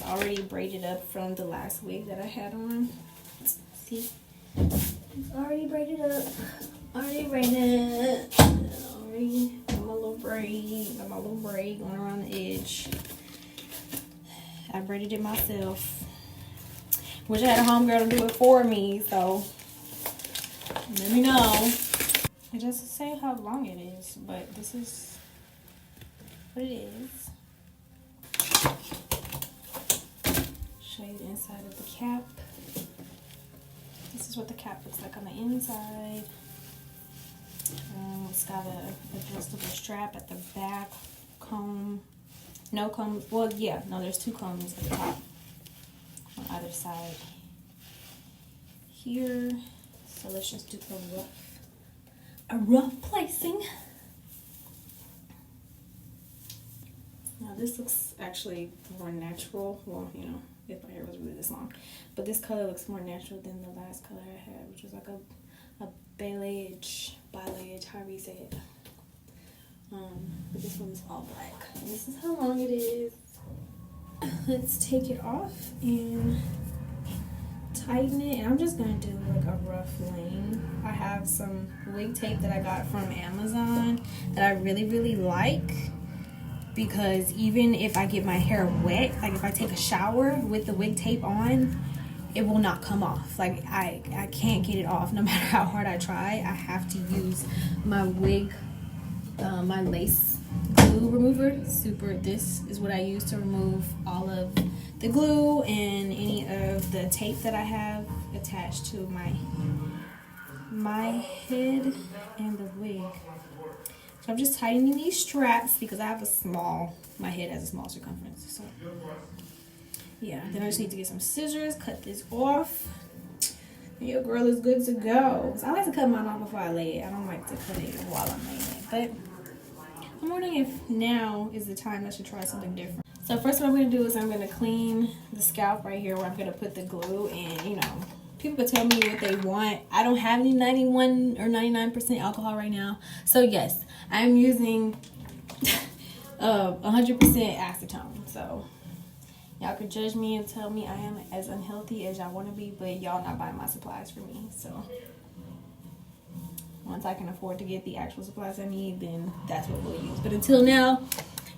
already braided up from the last wig that I had on. See? It's already braided up. Already braided. Already got my little braid. Got my little braid going around the edge. I braided it myself. Wish I had a homegirl to do it for me, so let me know. It doesn't say how long it is, but this is what it is. Show you the inside of the cap. This is what the cap looks like on the inside. It's got a adjustable strap at the back, comb, no comb. Well, yeah, no, there's two combs at the top on either side here. So let's just do a rough placing. Now this looks actually more natural. Well, you know, if my hair was really this long, but this color looks more natural than the last color I had, which was like a balayage, however you say it. But this one's all black. And this is how long it is. Let's take it off and tighten it. And I'm just gonna do like a rough lane. I have some wig tape that I got from Amazon that I really like, because even if I get my hair wet, like if I take a shower with the wig tape on, it will not come off. Like I can't get it off no matter how hard I try. I have to use my wig, my lace glue remover. This is what I use to remove all of the glue and any of the tape that I have attached to my head and the wig. So I'm just tightening these straps because I have my head has a small circumference. So yeah, then I just need to get some scissors, cut this off. And your girl is good to go. So I like to cut mine off before I lay it. I don't like to cut it while I'm laying it. But I'm wondering if now is the time I should try something different. So first what I'm going to do is I'm going to clean the scalp right here where I'm going to put the glue. And, you know, people can tell me what they want. I don't have any 91 or 99% alcohol right now. So yes, I'm using 100% acetone. So y'all could judge me and tell me I am as unhealthy as y'all want to be, but y'all not buying my supplies for me. So once I can afford to get the actual supplies I need, then that's what we'll use. But until now,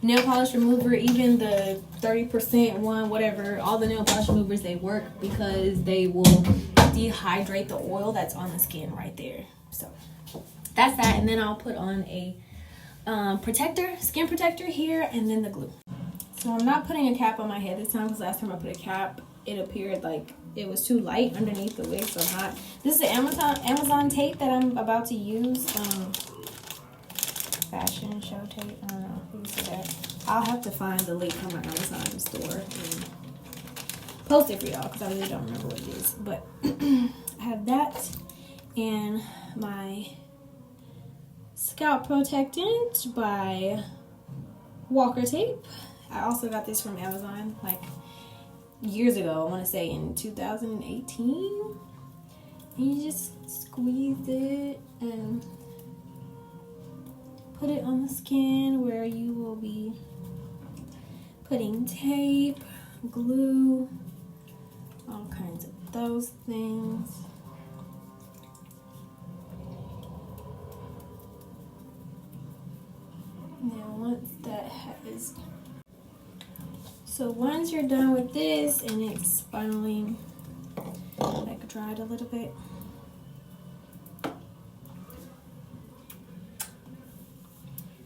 nail polish remover, even the 30% one, whatever, all the nail polish removers, they work because they will dehydrate the oil that's on the skin right there. So that's that. And then I'll put on a skin protector here, and then the glue. So I'm not putting a cap on my head this time because last time I put a cap, it appeared like it was too light underneath the wig, so I'm not. This is the Amazon tape that I'm about to use. Fashion show tape. I don't know who said that. I'll have to find the link on my Amazon store and post it for y'all because I really don't remember what it is. But I have that and my scalp protectant by Walker Tape. I also got this from Amazon like years ago. I want to say in 2018. And you just squeeze it and put it on the skin where you will be putting tape, glue, all kinds of those things. Now once that is, so once you're done with this and it's finally like dried a little bit,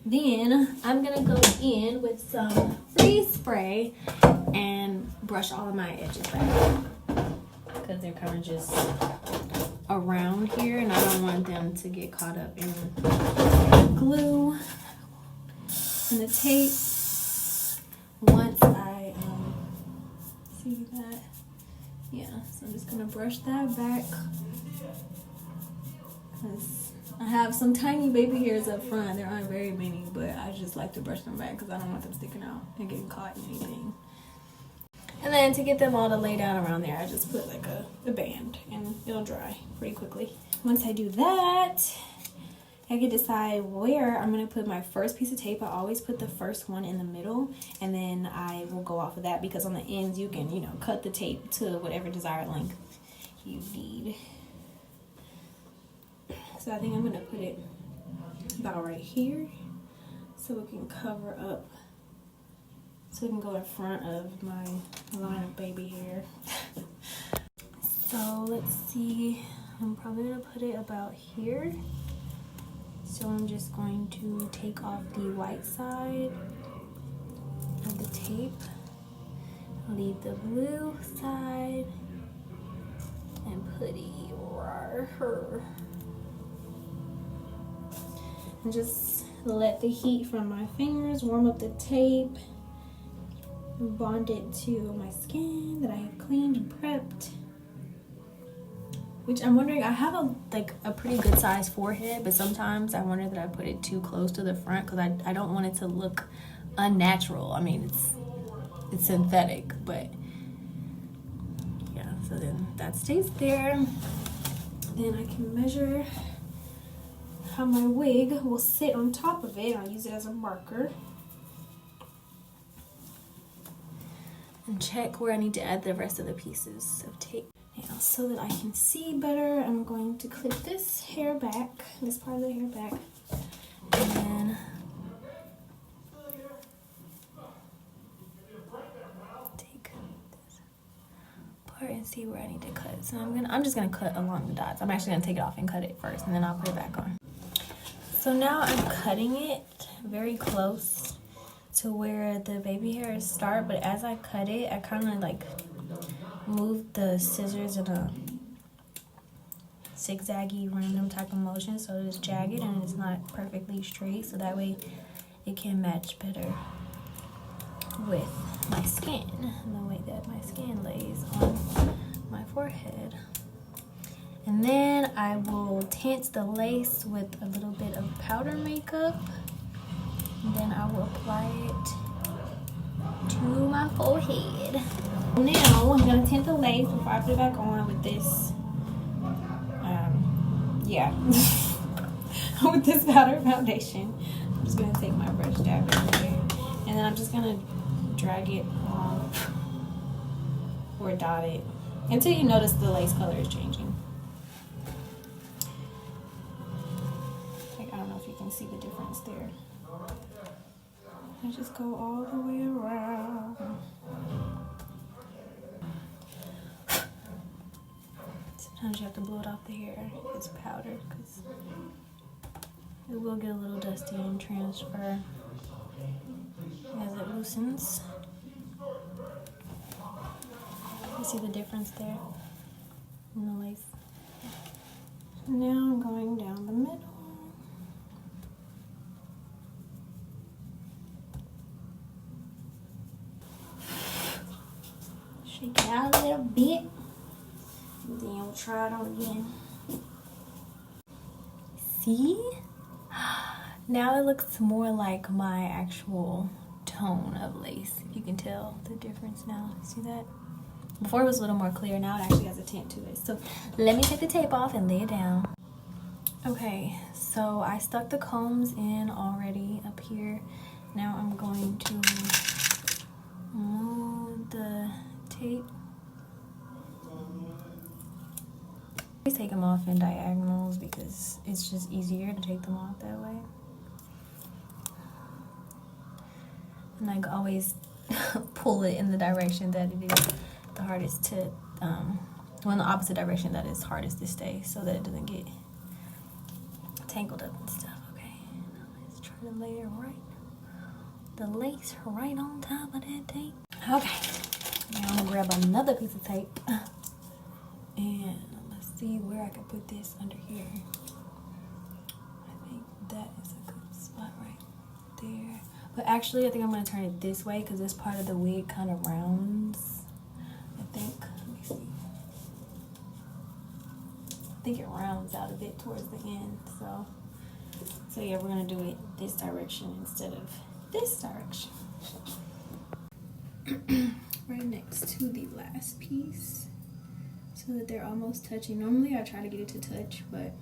then I'm gonna go in with some freeze spray and brush all of my edges back because they're kind of just around here and I don't want them to get caught up in the glue and the tape. Once I see that, yeah, so I'm just gonna brush that back because I have some tiny baby hairs up front. There aren't very many, but I just like to brush them back because I don't want them sticking out and getting caught in anything. And then to get them all to lay down around there, I just put like a band and it'll dry pretty quickly. Once I do that, I can decide where I'm going to put my first piece of tape. I always put the first one in the middle, and then I will go off of that, because on the ends you can, you know, cut the tape to whatever desired length you need. So I think I'm going to put it about right here so it can cover up, so it can go in front of my line of baby hair. So let's see, I'm probably going to put it about here. So I'm just going to take off the white side of the tape, leave the blue side, and put it right here. And just let the heat from my fingers warm up the tape and bond it to my skin that I have cleaned and prepped. Which I'm wondering, I have a pretty good size forehead, but sometimes I wonder that I put it too close to the front because I don't want it to look unnatural. I mean, it's synthetic, but yeah, so then that stays there. Then I can measure how my wig will sit on top of it. I'll use it as a marker. And check where I need to add the rest of the pieces of tape. Now, so that I can see better, I'm going to clip this hair back, this part of the hair back, and then take this part and see where I need to cut. So I'm just gonna cut along the dots. I'm actually gonna take it off and cut it first, and then I'll put it back on. So now I'm cutting it very close to where the baby hairs start, but as I cut it, I kind of like move the scissors in a zigzaggy random type of motion so it's jagged and it's not perfectly straight, so that way it can match better with my skin and the way that my skin lays on my forehead. And then I will tint the lace with a little bit of powder makeup, and then I will apply it to my forehead. Now I'm gonna tint the lace before I put it back on with this, with this powder foundation. I'm just gonna take my brush, dab it in there, and then I'm just gonna drag it along or dot it until you notice the lace color is changing. Like, I don't know if you can see the difference there. I just go all the way around. Sometimes you have to blow it off the hair if it's powdered, because it will get a little dusty and transfer as it loosens. You see the difference there in the lace. Now I'm going down the middle. Shake it out a little bit. And then we'll try it on again. See? Now it looks more like my actual tone of lace. You can tell the difference now. See that? Before it was a little more clear. Now it actually has a tint to it. So let me take the tape off and lay it down. Okay, so I stuck the combs in already up here. Now I'm going to move the tape. I take them off in diagonals because it's just easier to take them off that way. And I always pull it in the direction that it is the hardest to, well, in the opposite direction that is hardest to stay, so that it doesn't get tangled up and stuff. Okay, now let's try to lay it right, the lace right on top of that tape. Okay, now I'm gonna grab another piece of tape and let's see where I can put this under here. I think that is a good spot right there. But actually, I think I'm gonna turn it this way because this part of the wig kind of rounds. I think. Let me see. I think it rounds out a bit towards the end. So yeah, we're gonna do it this direction instead of this direction. Right next to the last piece, so that they're almost touching. Normally I try to get it to touch, but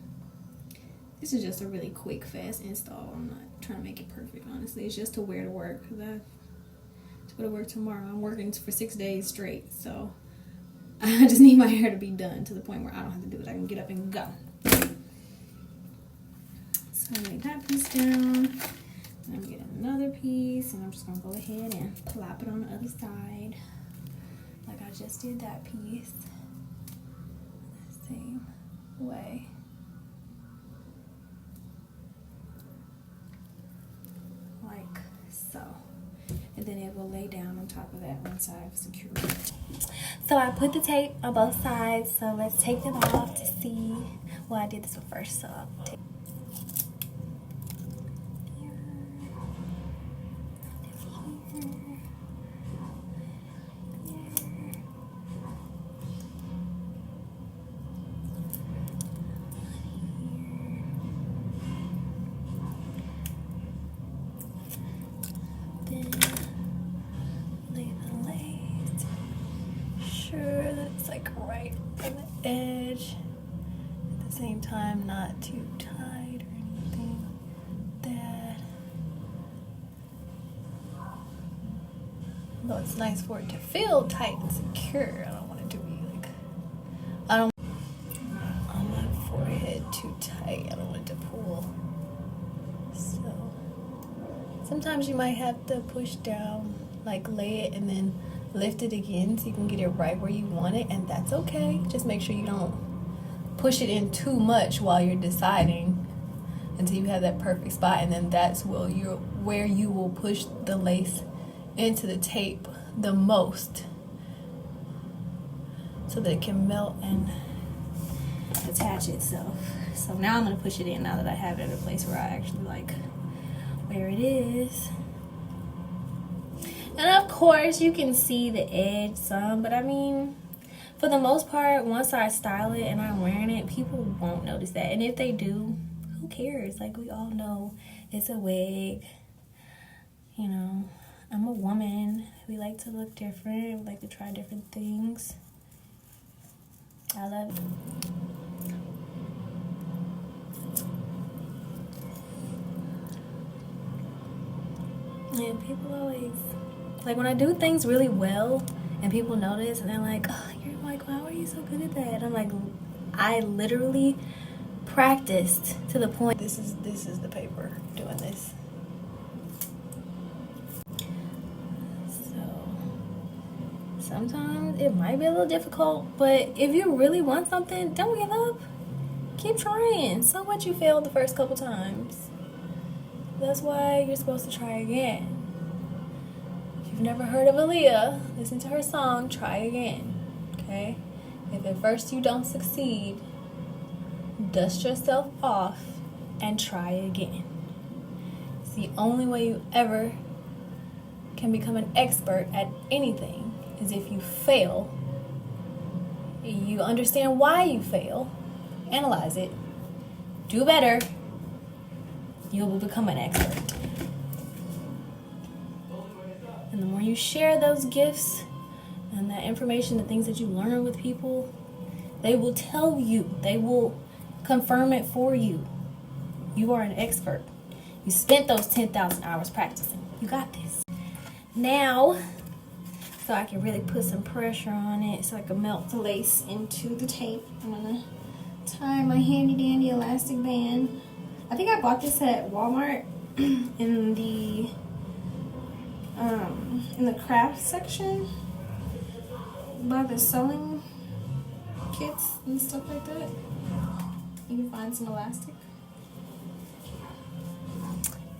This is just a really quick, fast install. I'm not trying to make it perfect, honestly. It's just to wear to work, because I have to go to work tomorrow. I'm working for 6 days straight, so I just need my hair to be done to the point where I don't have to do it. I can get up and go. So I lay that piece down. I'm gonna get another piece, and I'm just gonna go ahead and plop it on the other side, like I just did that piece. Same way. Like so. And then it will lay down on top of that once I've secured it. So I put the tape on both sides, so let's take them off to see. Well, I did this one first, so I'll take it's like right on the edge, at the same time not too tight or anything like that. Though it's nice for it to feel tight and secure, I don't want it to be like, I don't on my forehead too tight. I don't want it to pull. So sometimes you might have to push down, like lay it and then lift it again so you can get it right where you want it, and that's okay. Just make sure you don't push it in too much while you're deciding until you have that perfect spot, and then that's where you will push the lace into the tape the most so that it can melt and attach itself. So now I'm going to push it in now that I have it in a place where I actually like where it is. And of course, you can see the edge some, but I mean, for the most part, once I style it and I'm wearing it, people won't notice that. And if they do, who cares? Like, we all know it's a wig. You know, I'm a woman. We like to look different. We like to try different things. I love it. And people always, like, when I do things really well and people notice and they're like, oh, you're like, how are you so good at that? And I'm like, I literally practiced to the point. This is the paper doing this. So sometimes it might be a little difficult, but if you really want something, don't give up. Keep trying. So what, you failed the first couple times. That's why you're supposed to try again. If you've never heard of Aaliyah, listen to her song, Try Again, okay? If at first you don't succeed, dust yourself off and try again. It's the only way you ever can become an expert at anything is if you fail. You understand why you fail, analyze it, do better, you will become an expert. And the more you share those gifts and that information, the things that you learn with people, they will tell you, they will confirm it for you. You are an expert. You spent those 10,000 hours practicing. You got this. Now, so I can really put some pressure on it so I can melt the lace into the tape, I'm gonna tie my handy dandy elastic band. I think I bought this at Walmart in the craft section by the sewing kits and stuff like that. You can find some elastic.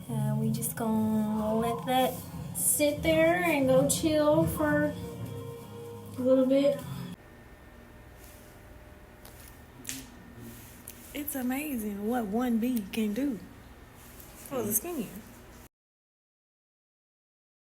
And we just gonna let that sit there and go chill for a little bit. It's amazing what one bee can do for the skin.